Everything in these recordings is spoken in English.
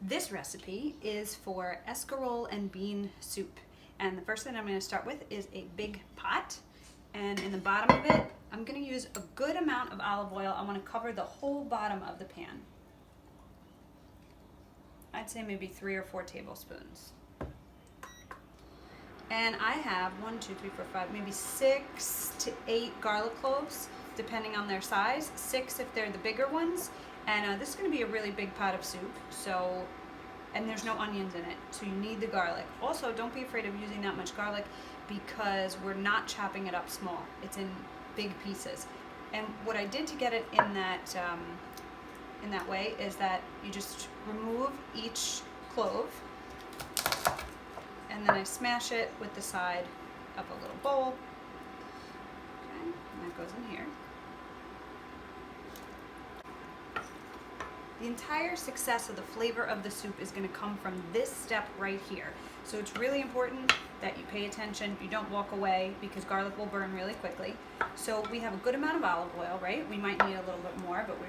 This recipe is for escarole and bean soup. And the first thing I'm going to start with is a big pot. And in the bottom of it, I'm going to use a good amount of olive oil. I want to cover the whole bottom of the pan. I'd say maybe 3 or 4 tablespoons. And I have 1, 2, 3, 4, 5, maybe 6 to 8 garlic cloves, depending on their size. 6 if they're the bigger ones. And this is going to be a really big pot of soup, and there's no onions in it, so you need the garlic. Also, don't be afraid of using that much garlic because we're not chopping it up small. It's in big pieces. And what I did to get it in that way is that you just remove each clove, and then I smash it with the side of a little bowl. Okay, and that goes in here. The entire success of the flavor of the soup is going to come from this step right here. So it's really important that you pay attention, you don't walk away, because garlic will burn really quickly. So we have a good amount of olive oil, right? We might need a little bit more, but we're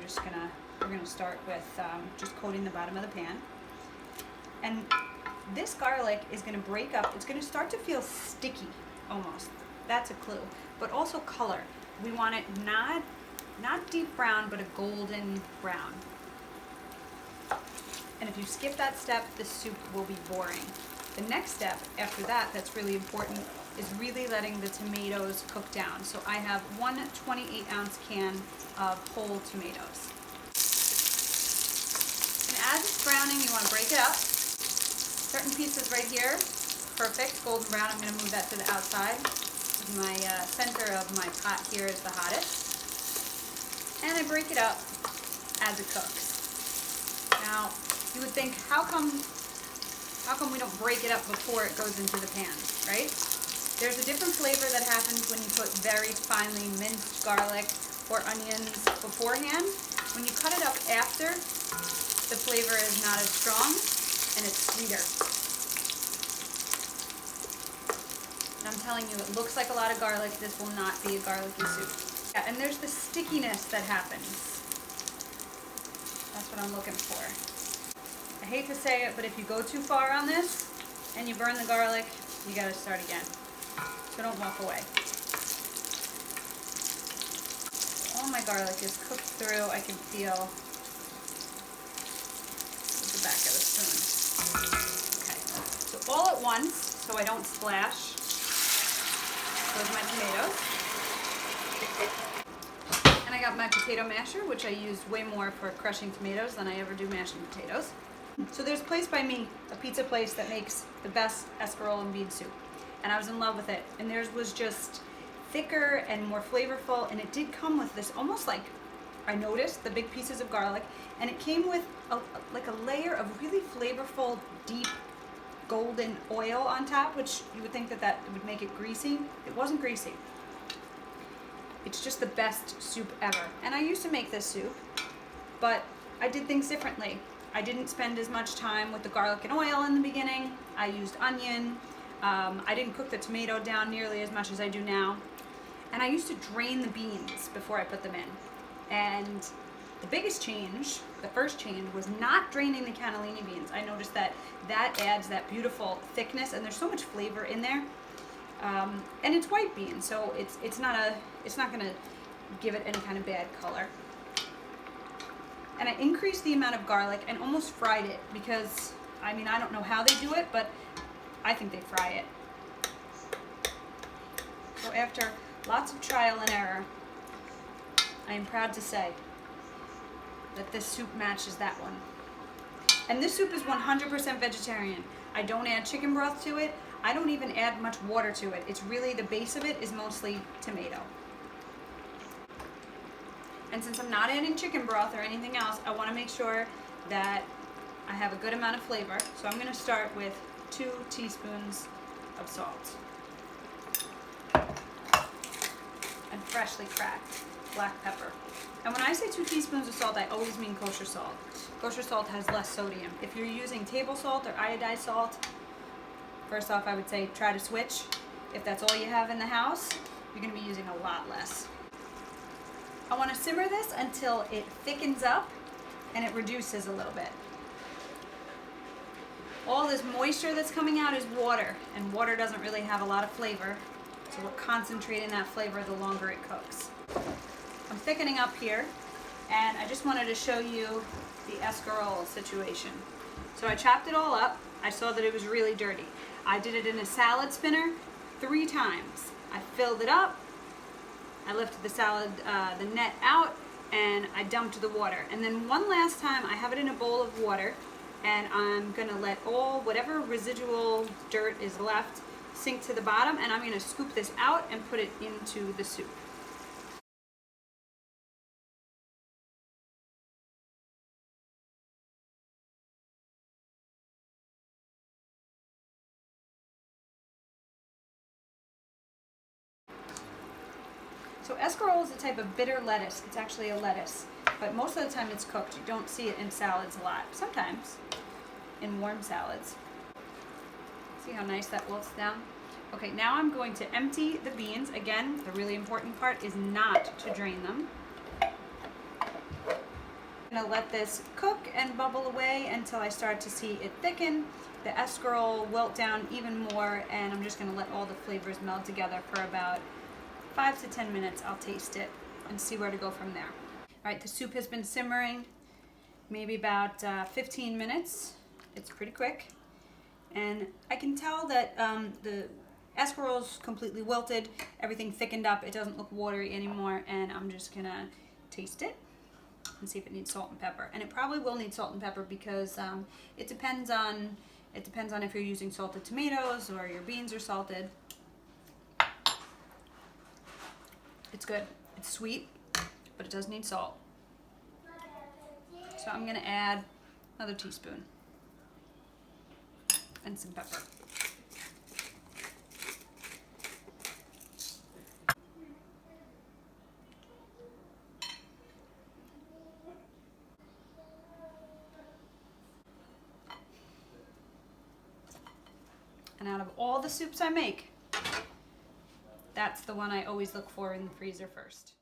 gonna start with just coating the bottom of the pan. And this garlic is going to break up. It's going to start to feel sticky almost. That's a clue. But also color. We want it not deep brown, but a golden brown. And if you skip that step, the soup will be boring. The next step after that that's really important is really letting the tomatoes cook down. So I have 1 28-ounce can of whole tomatoes. And as it's browning, you want to break it up. Certain pieces right here, perfect, golden brown. I'm going to move that to the outside. My center of my pot here is the hottest. And I break it up as it cooks. Now, you would think, how come we don't break it up before it goes into the pan, right? There's a different flavor that happens when you put very finely minced garlic or onions beforehand. When you cut it up after, the flavor is not as strong and it's sweeter. And I'm telling you, it looks like a lot of garlic. This will not be a garlicky soup. Yeah, and there's the stickiness that happens. That's what I'm looking for. I hate to say it, but if you go too far on this and you burn the garlic, you gotta start again. So don't walk away. All my garlic is cooked through. I can feel with the back of the spoon. Okay, so all at once, so I don't splash. There's my tomatoes. And I got my potato masher, which I used way more for crushing tomatoes than I ever do mashing potatoes. So there's a place by me, a pizza place that makes the best escarole and bean soup. And I was in love with it. And theirs was just thicker and more flavorful. And it did come with this almost like, I noticed, the big pieces of garlic. And it came with like a layer of really flavorful, deep, golden oil on top, which you would think that would make it greasy. It wasn't greasy. It's just the best soup ever. And I used to make this soup, but I did things differently. I didn't spend as much time with the garlic and oil in the beginning. I used onion. I didn't cook the tomato down nearly as much as I do now. And I used to drain the beans before I put them in. And the biggest change, the first change, was not draining the cannellini beans. I noticed that adds that beautiful thickness, and there's so much flavor in there. And it's white beans, so it's not gonna give it any kind of bad color. And I increased the amount of garlic and almost fried it because, I mean, I don't know how they do it, but I think they fry it. So after lots of trial and error, I am proud to say that this soup matches that one. And this soup is 100% vegetarian. I don't add chicken broth to it. I don't even add much water to it. It's really, the base of it is mostly tomato. And since I'm not adding chicken broth or anything else, I want to make sure that I have a good amount of flavor. So I'm going to start with 2 teaspoons of salt. And freshly cracked black pepper. And when I say 2 teaspoons of salt, I always mean kosher salt. Kosher salt has less sodium. If you're using table salt or iodized salt, first off, I would say try to switch. If that's all you have in the house, you're going to be using a lot less. I want to simmer this until it thickens up and it reduces a little bit. All this moisture that's coming out is water, and water doesn't really have a lot of flavor, so we're concentrating that flavor the longer it cooks. I'm thickening up here, and I just wanted to show you the escarole situation. So I chopped it all up. I saw that it was really dirty. I did it in a salad spinner 3 times. I filled it up, I lifted the net out, and I dumped the water. And then one last time, I have it in a bowl of water, and I'm gonna let whatever residual dirt is left sink to the bottom, and I'm gonna scoop this out and put it into the soup. So escarole is a type of bitter lettuce. It's actually a lettuce, but most of the time it's cooked. You don't see it in salads a lot. Sometimes in warm salads. See how nice that wilts down? Okay, now I'm going to empty the beans. Again, the really important part is not to drain them. I'm gonna let this cook and bubble away until I start to see it thicken, the escarole wilt down even more, and I'm just gonna let all the flavors meld together for about 5 to 10 minutes. I'll taste it and see where to go from there. All right, the soup has been simmering maybe about 15 minutes. It's pretty quick. And I can tell that the escarole's completely wilted, everything thickened up, it doesn't look watery anymore, and I'm just gonna taste it and see if it needs salt and pepper. And it probably will need salt and pepper because it depends on if you're using salted tomatoes or your beans are salted. It's good. It's sweet, but it does need salt. So I'm gonna add another teaspoon and some pepper. And out of all the soups I make, that's the one I always look for in the freezer first.